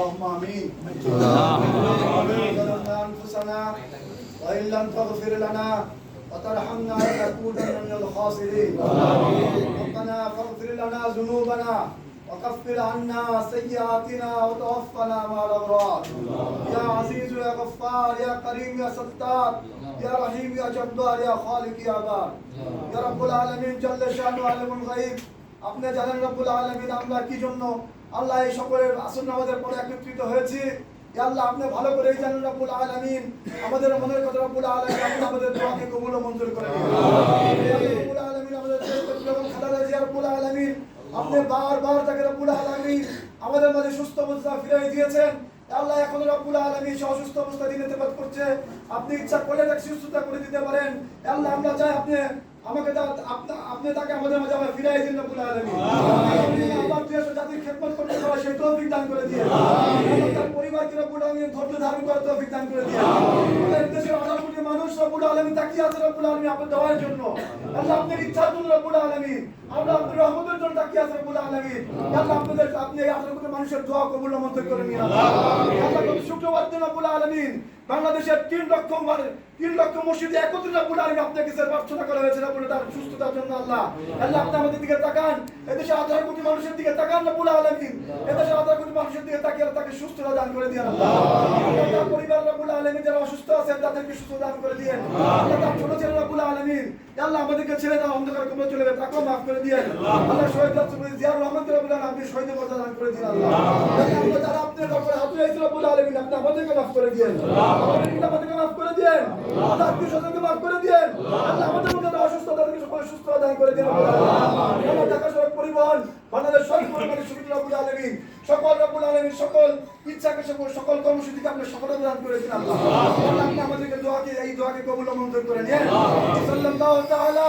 اللهم آمين. ظلمنا أنفسنا وإن لم تغفر لنا وترحمنا لنكونن من الخاسرين. ربنا فاغفر لنا ذنوبنا وكفر عنا سيئاتنا وتوفنا مع الأبرار. يا عزيز يا غفار يا كريم يا ستار يا رحيم يا جبار يا خالق يا بار يا رب العالمين جل শানু আলিমুল গায়ব। আপনি জানেন রব্বুল আলামিন আমরা কি জন্য আল্লাহ এই সকলের আসর নামাজের পরে একত্রিত হয়েছি। ইয়া আল্লাহ আপনি ভালো করেই জানেন রব্বুল আলামিন আমাদের মনের কথা। রব্বুল আলামিন আপনি আমাদের দোয়াকে কবুল ও মঞ্জুর করে নিন। রব্বুল আলামিন আমাদের বেগম খালেদা জিয়া রব্বুল আলামিন আপনি বারবার তাকে রব্বুল আলামিন আমাদের মাঝে সুস্থ অবস্থা ফিরিয়ে দিয়েছেন। আল্লাহ এখন রব্বুল আলামিন সে অসুস্থ অবস্থা দিনে তেবাদ করছে, আপনি ইচ্ছা করলে তাকে সুস্থতা করে দিতে পারেন। আল্লাহ আমরা চাই আপনি আমাকে আপনি তাকে আমাদের মাঝে আবার ফিরিয়ে দিন রব্বুল আলামিন। আল্লাহ দেশ ও জাতির খেদমত করতে পারে সেই তৌফিক দান করে দিন। আল্লাহ তার পরিবারকে রব্বুল আলামিন ধৈর্য ধারণ করার তৌফিক দান করে দিন। আমাদের দেশের 18 কোটি মানুষ রব্বুল আলামিন তাকিয়ে আছে রব্বুল আলামিন আপনার দোয়ার জন্য। আল্লাহ আপনার ইচ্ছার জন্য রব্বুল আলামিন আমরা আপনার রহমতের জন্য তাকিয়ে আছে রব্বুল আলামিন। আল্লাহ আপনি এই 18 কোটি মানুষের দোয়া কবুল ও মঞ্জুর করে নিন। আল্লাহ শুক্রবার দিন রব্বুল আলামিন বাংলাদেশের 3 লক্ষ মসজিদে একত্রিত রব্বুল আলামিন আপনাকে কাছে প্রার্থনা করা হয়েছে রব্বুল তার সুস্থতার জন্য। আল্লাহ আপনি আমাদের দিকে তাকান, এদেশে 18 কোটি মানুষের দিকে তাকান রব্বুল আলামিন। এদেশে 18 কোটি মানুষের দিকে তাকিয়ে তাকে সুস্থতা দান করে দিন। আল্লাহ তার পরিবার রব্বুল আলামিন যারা অসুস্থ আছেন তাদেরকে সুস্থ দান করে দিন। আল্লাহ তার ছোট ছেলে রব্বুল আলামিন আল্লাহ আমাদেরকে ছেড়ে দাও অন্ধকার কবরে চলে গেছে তাকেও মাফ করে দিন। আল্লাহ শহীদ জিয়াউর রহমান রব্বুল আলামিন আপনি শহীদের মর্যাদা দান করে দিন। আল্লাহ আমরা যারা আপনার দরবারে হাত তুলেছি রব্বুল আলামিন আপনি আমাদেরকে মাফ করে দিন। আমাদেরকে মাফ করে দিন। আল্লাহ আপনি সকলকে মাফ করে দিন। আল্লাহ আমাদের মধ্যে অসুস্থ তাদেরকে সকল সুস্থ দান করে দিন। আল্লাহ ঢাকা সড়ক পরিবহন বাংলাদেশ সড়ক পরিবহনের সুবিধা রব্বুল আলামিন সকল রব্বুল আলামিন সকল ইচ্ছাকে সকল কর্মসূচিকে আপনি সকলে দান করে দিন। আল্লাহ আপনি আমাদেরকে এই দোয়াকে কবুল ও মঞ্জুর করে নিন। সাল্লাল্লাহু তাআলা